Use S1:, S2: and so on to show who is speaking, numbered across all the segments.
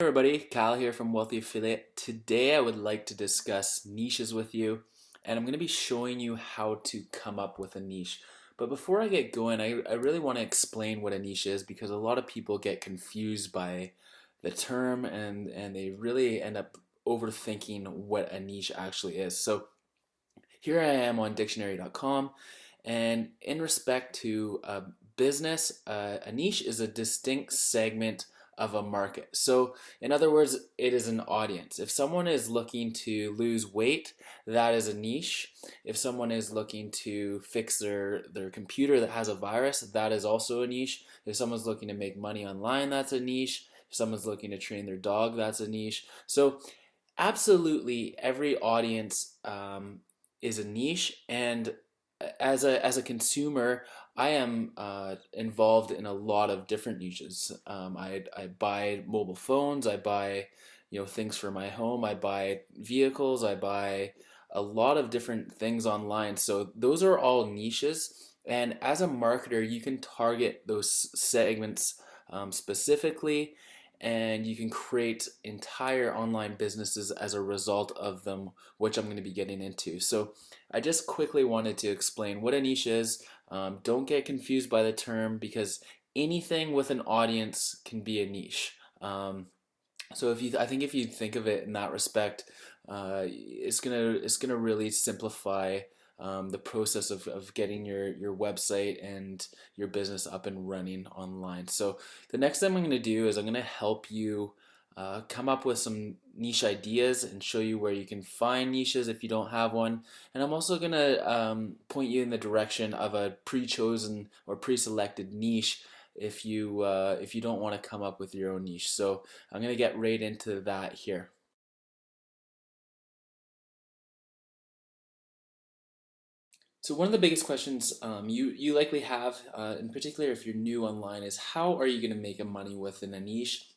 S1: Everybody, Kyle here from Wealthy Affiliate. Today I would like to discuss niches with you, and I'm going to be showing you how to come up with a niche. But before I get going, I really want to explain what a niche is because a lot of people get confused by the term and they really end up overthinking what a niche actually is. So here I am on dictionary.com, and in respect to a business, a niche is a distinct segment of a market. So, in other words, it is an audience. If someone is looking to lose weight, that is a niche. If someone is looking to fix their computer that has a virus, that is also a niche. If someone's looking to make money online, that's a niche. If someone's looking to train their dog, that's a niche. So, absolutely every audience is a niche, and as a consumer, I am involved in a lot of different niches. I buy mobile phones, I buy things for my home, I buy vehicles, I buy a lot of different things online. So those are all niches, and as a marketer, you can target those segments specifically, and you can create entire online businesses as a result of them, which I'm going to be getting into. So I just quickly wanted to explain what a niche is. Don't get confused by the term because anything with an audience can be a niche. So I think if you think of it in that respect, it's gonna really simplify the process of getting your website and your business up and running online. So the next thing I'm going to do is I'm going to help you come up with some niche ideas and show you where you can find niches if you don't have one. And I'm also going to point you in the direction of a pre-chosen or pre-selected niche if you don't want to come up with your own niche. So I'm going to get right into that here. So one of the biggest questions you likely have, in particular if you're new online, is how are you going to make a money within a niche?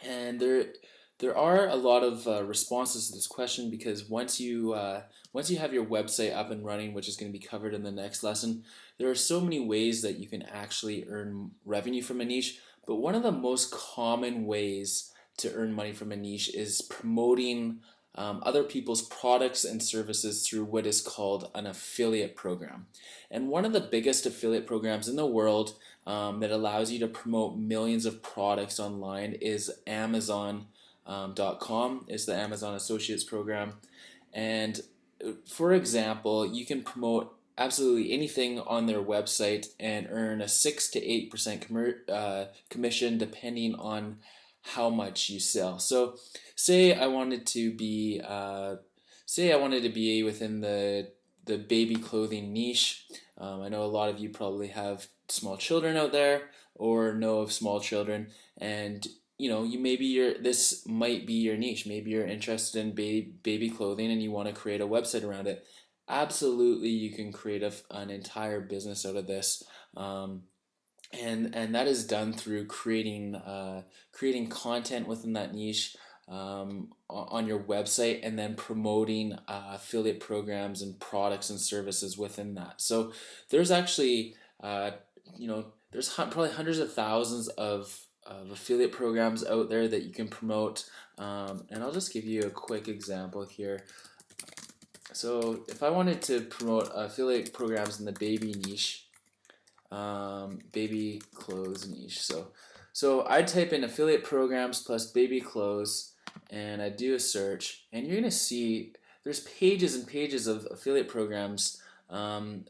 S1: And there are a lot of responses to this question because once you have your website up and running, which is going to be covered in the next lesson, there are so many ways that you can actually earn revenue from a niche. But one of the most common ways to earn money from a niche is promoting other people's products and services through what is called an affiliate program. And one of the biggest affiliate programs in the world that allows you to promote millions of products online is Amazon.com, is the Amazon Associates program. And for example, you can promote absolutely anything on their website and earn a 6 to 8% commission depending on how much you sell. So say I wanted to be within the baby clothing niche. I know a lot of you probably have small children out there or know of small children, and this might be your niche. Maybe you're interested in baby clothing and you want to create a website around it. Absolutely, you can create an entire business out of this. And that is done through creating content within that niche on your website, and then promoting affiliate programs and products and services within that. So there's actually there's probably hundreds of thousands of affiliate programs out there that you can promote, and I'll just give you a quick example here. So if I wanted to promote affiliate programs in the baby niche, baby clothes niche. So I type in affiliate programs plus baby clothes, and I do a search, and you're gonna see there's pages and pages of affiliate programs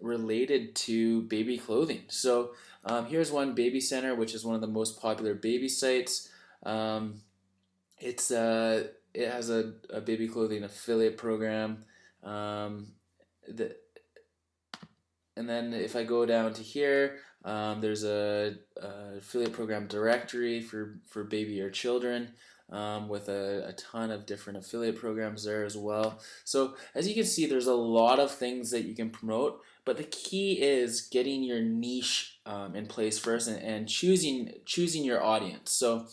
S1: related to baby clothing. So here's one, Baby Center, which is one of the most popular baby sites. It has a baby clothing affiliate program. The And then if I go down to here, there's a affiliate program directory for baby or children, with a ton of different affiliate programs there as well. So as you can see, there's a lot of things that you can promote, but the key is getting your niche in place first, and choosing your audience. So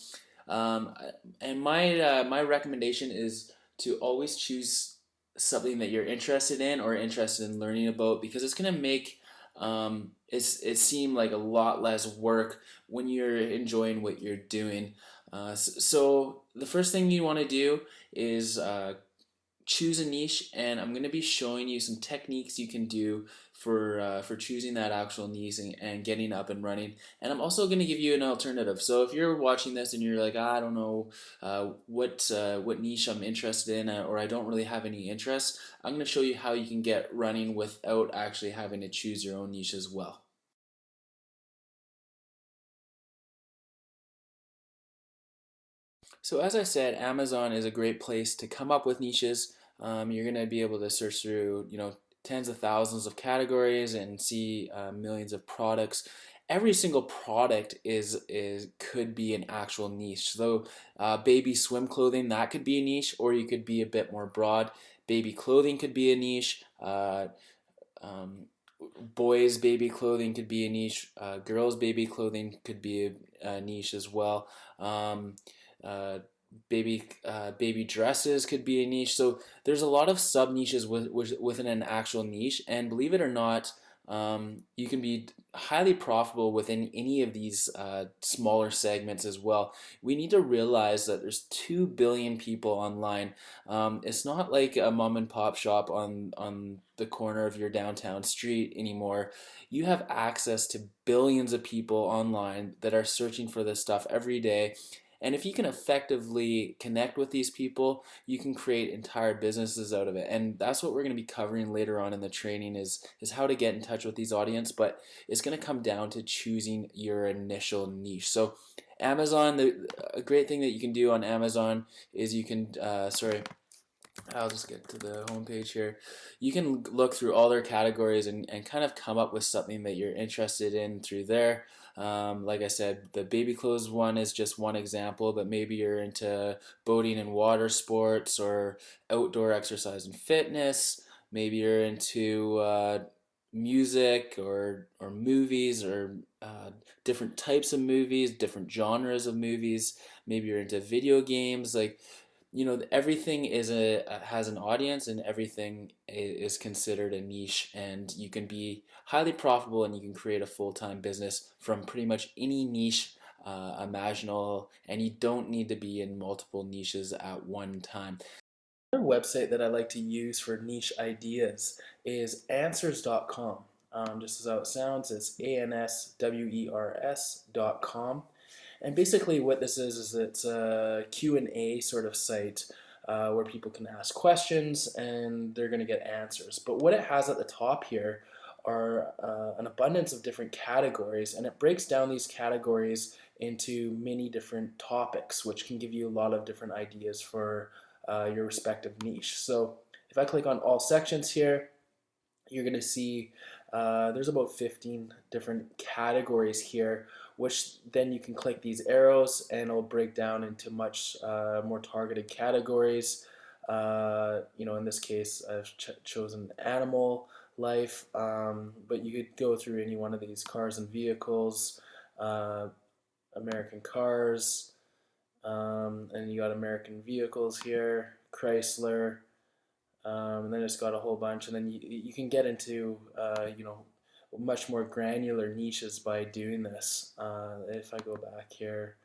S1: and my recommendation is to always choose something that you're interested in or interested in learning about, because it's going to make it seem like a lot less work when you're enjoying what you're doing. So the first thing you want to do is choose a niche, and I'm going to be showing you some techniques you can do for choosing that actual niche and getting up and running. And I'm also going to give you an alternative. So if you're watching this and you're like, I don't know what niche I'm interested in, or I don't really have any interest, I'm going to show you how you can get running without actually having to choose your own niche as well. So as I said, Amazon is a great place to come up with niches. You're going to be able to search through, tens of thousands of categories and see millions of products. Every single product is could be an actual niche. So baby swim clothing, that could be a niche, or you could be a bit more broad. Baby clothing could be a niche. Um, Boys baby clothing could be a niche. Girls baby clothing could be a niche as well. Um, uh, baby dresses could be a niche. So there's a lot of sub niches within an actual niche, and believe it or not, you can be highly profitable within any of these smaller segments as well. We need to realize that there's 2 billion people online. It's not like a mom and pop shop on the corner of your downtown street anymore. You have access to billions of people online that are searching for this stuff every day. And if you can effectively connect with these people, you can create entire businesses out of it. And that's what we're going to be covering later on in the training is how to get in touch with these audience, but it's going to come down to choosing your initial niche. So Amazon, a great thing that you can do on Amazon is you can, I'll just get to the homepage here. You can look through all their categories and kind of come up with something that you're interested in through there. Like I said, the baby clothes one is just one example, but maybe you're into boating and water sports or outdoor exercise and fitness. Maybe you're into music or movies or different types of movies, different genres of movies. Maybe you're into video games. Like, everything has an audience, and everything is considered a niche, and you can be highly profitable and you can create a full-time business from pretty much any niche imaginable, and you don't need to be in multiple niches at one time. Another website that I like to use for niche ideas is answers.com. Just as how it sounds, it's answers.com. And basically what this is it's a Q&A sort of site where people can ask questions and they're going to get answers. But what it has at the top here are an abundance of different categories, and it breaks down these categories into many different topics, which can give you a lot of different ideas for your respective niche. So if I click on all sections here, you're going to see there's about 15 different categories here, which then you can click these arrows and it'll break down into much more targeted categories. In this case, I've chosen animal life, but you could go through any one of these: cars and vehicles, uh, American cars, and you got American vehicles here, Chrysler, and then it's got a whole bunch, and then you can get into much more granular niches by doing this. If I go back here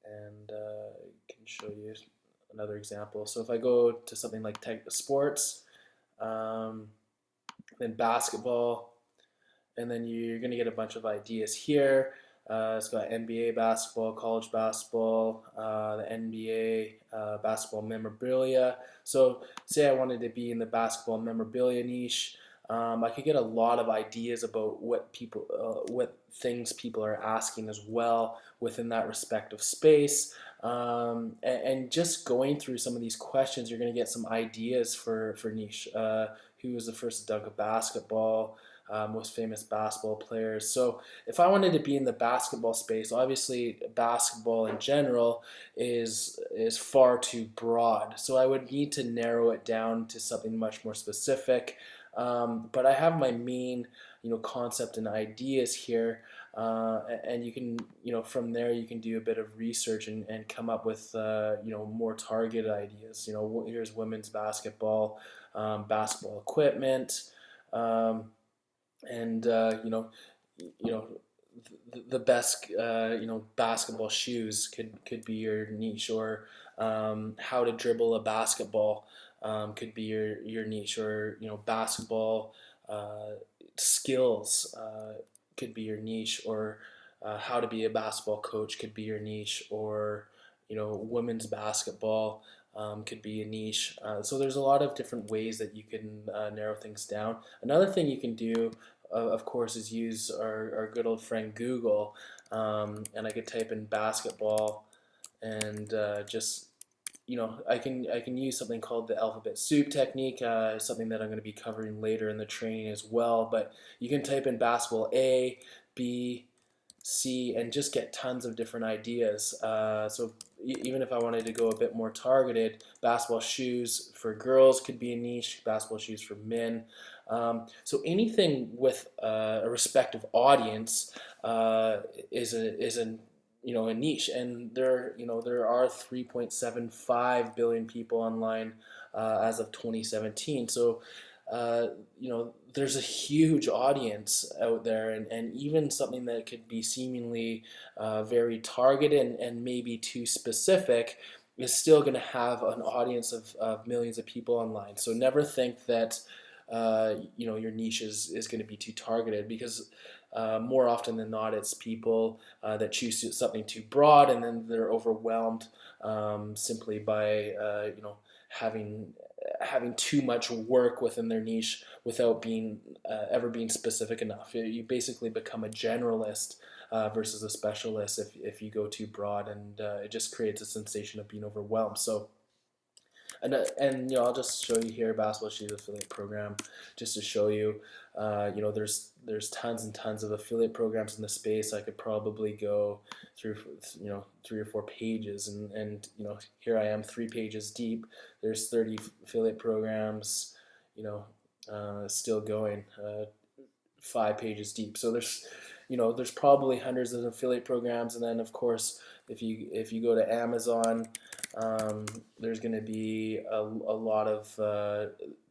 S1: and I can show you another example. So if I go to something like sports, um, then basketball, and then you're going to get a bunch of ideas here. It's got NBA basketball, college basketball, the NBA basketball memorabilia. So, say I wanted to be in the basketball memorabilia niche, I could get a lot of ideas about what things people are asking as well within that respective space. And just going through some of these questions, you're going to get some ideas for niche. Who was the first to dunk a basketball? Most famous basketball players. So if I wanted to be in the basketball space, obviously basketball in general is far too broad. So I would need to narrow it down to something much more specific. But I have my main, concept and ideas here, and you can, from there you can do a bit of research and come up with, more targeted ideas. Here's women's basketball, basketball equipment. And you know the best basketball shoes could be your niche, or how to dribble a basketball could be your niche, or basketball skills could be your niche, or how to be a basketball coach could be your niche, or women's basketball could be a niche. So there's a lot of different ways that you can narrow things down. Another thing you can do, of course, is use our good old friend Google, and I could type in basketball, and just I can use something called the alphabet soup technique, something that I'm going to be covering later in the training as well. But you can type in basketball A, B, C, and just get tons of different ideas. So even if I wanted to go a bit more targeted, basketball shoes for girls could be a niche, basketball shoes for men. So anything with a respective audience is a niche, and there are 3.75 billion people online as of 2017. So there's a huge audience out there, and even something that could be seemingly very targeted and maybe too specific is still going to have an audience of millions of people online. So never think that your niche is going to be too targeted, because more often than not, it's people that choose something too broad, and then they're overwhelmed simply by having too much work within their niche without being ever being specific enough. You basically become a generalist versus a specialist if you go too broad, and it just creates a sensation of being overwhelmed. So I'll just show you here basketball shoes affiliate program, just to show you. There's tons and tons of affiliate programs in the space. I could probably go through 3 or 4 pages, and here I am 3 pages deep. There's 30 affiliate programs, still going 5 pages deep. So there's probably hundreds of affiliate programs, and then of course if you go to Amazon, there's going to be a lot of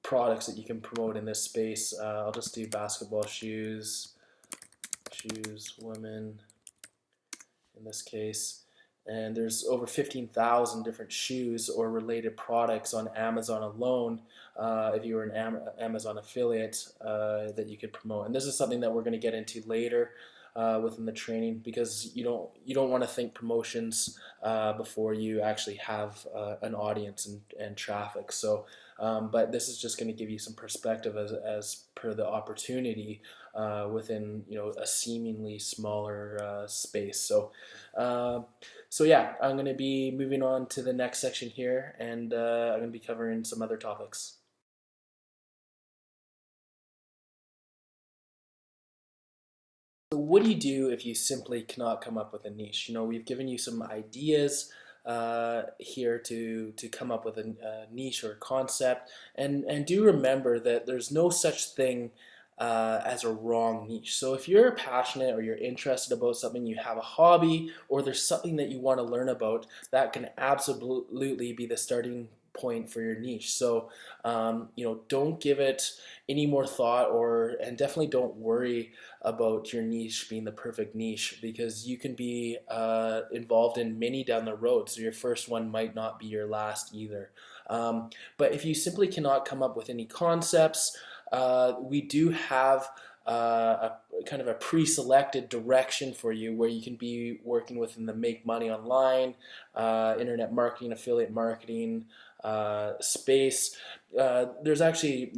S1: products that you can promote in this space. I'll just do basketball shoes women in this case, and there's over 15,000 different shoes or related products on Amazon alone, if you were an Amazon affiliate, that you could promote. And this is something that we're going to get into later within the training, because you don't want to think promotions before you actually have an audience and traffic. So but this is just going to give you some perspective as per the opportunity within a seemingly smaller space. So yeah, I'm going to be moving on to the next section here, and I'm going to be covering some other topics. So what do you do if you simply cannot come up with a niche? We've given you some ideas here to come up with a niche or concept, and do remember that there's no such thing as a wrong niche. So if you're passionate or you're interested about something, you have a hobby, or there's something that you want to learn about, that can absolutely be the starting point for your niche. So don't give it any more thought, and definitely don't worry about your niche being the perfect niche, because you can be involved in many down the road. So your first one might not be your last either. But if you simply cannot come up with any concepts, we do have a kind of a pre-selected direction for you, where you can be working within the make money online, internet marketing, affiliate marketing space. There's actually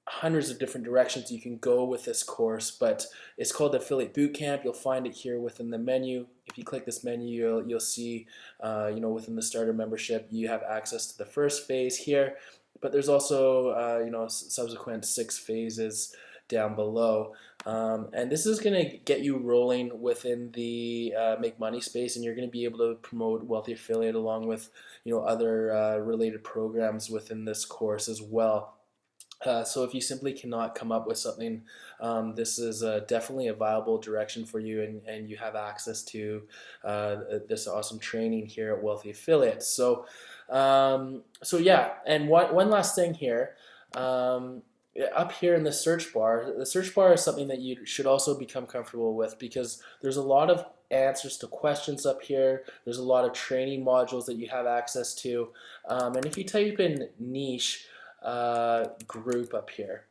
S1: hundreds of different directions you can go with this course, but it's called the Affiliate Bootcamp. You'll find it here within the menu. If you click this menu, you'll see within the starter membership you have access to the first phase here, but there's also subsequent 6 phases down below, and this is going to get you rolling within the make money space, and you're going to be able to promote Wealthy Affiliate along with other related programs within this course as well. So if you simply cannot come up with something, this is definitely a viable direction for you, and you have access to this awesome training here at Wealthy Affiliates. So yeah, and one last thing here.
S2: up here in the search bar is something that you should also become comfortable with, because there's a lot of answers to questions up here. There's a lot of training modules that you have access to. And if you type in niche group up here,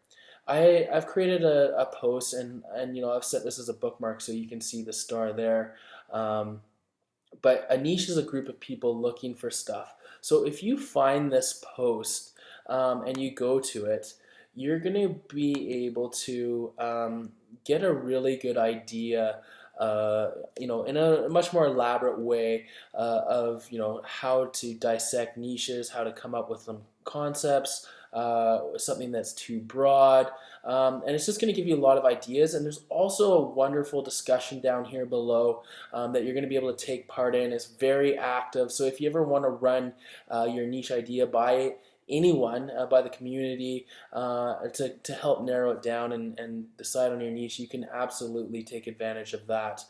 S2: I've created a post, and I've set this as a bookmark so you can see the star there. Um, but a niche is a group of people looking for stuff. So if you find this post and you go to it, you're going to be able to get a really good idea, in a much more elaborate way of how to dissect niches, how to come up with some concepts, something that's too broad, and it's just going to give you a lot of ideas. And there's also a wonderful discussion down here below that you're going to be able to take part in. It's very active. So if you ever want to run your niche idea by anyone, by the community, to help narrow it down and decide on your niche, you can absolutely take advantage of that.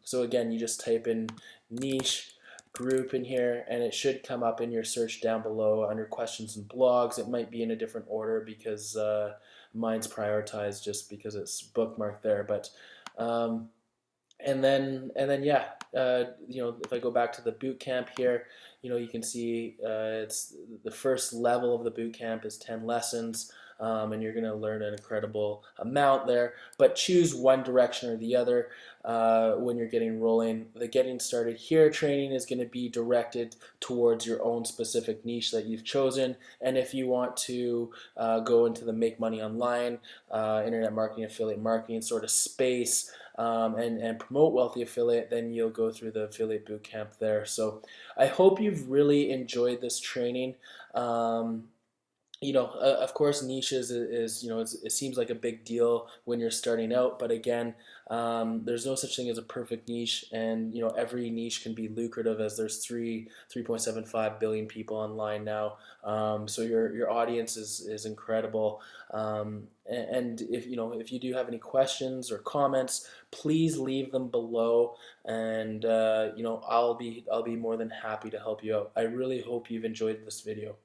S2: So again, you just type in niche group in here, and it should come up in your search down below under questions and blogs. It might be in a different order because mine's prioritized just because it's bookmarked there. But and then yeah, if I go back to the boot camp here, you can see it's the first level of the boot camp is 10 lessons, and you're going to learn an incredible amount there. But choose one direction or the other when you're getting rolling. The getting started here training is going to be directed towards your own specific niche that you've chosen. And if you want to go into the make money online, internet marketing, affiliate marketing sort of space, and promote Wealthy Affiliate, then you'll go through the affiliate bootcamp there. So I hope you've really enjoyed this training. Of course, niches it seems like a big deal when you're starting out, but again, there's no such thing as a perfect niche, and every niche can be lucrative, as there's 3.75 billion people online now. So your audience is incredible. And if you do have any questions or comments, please leave them below, and I'll be more than happy to help you out. I really hope you've enjoyed this video.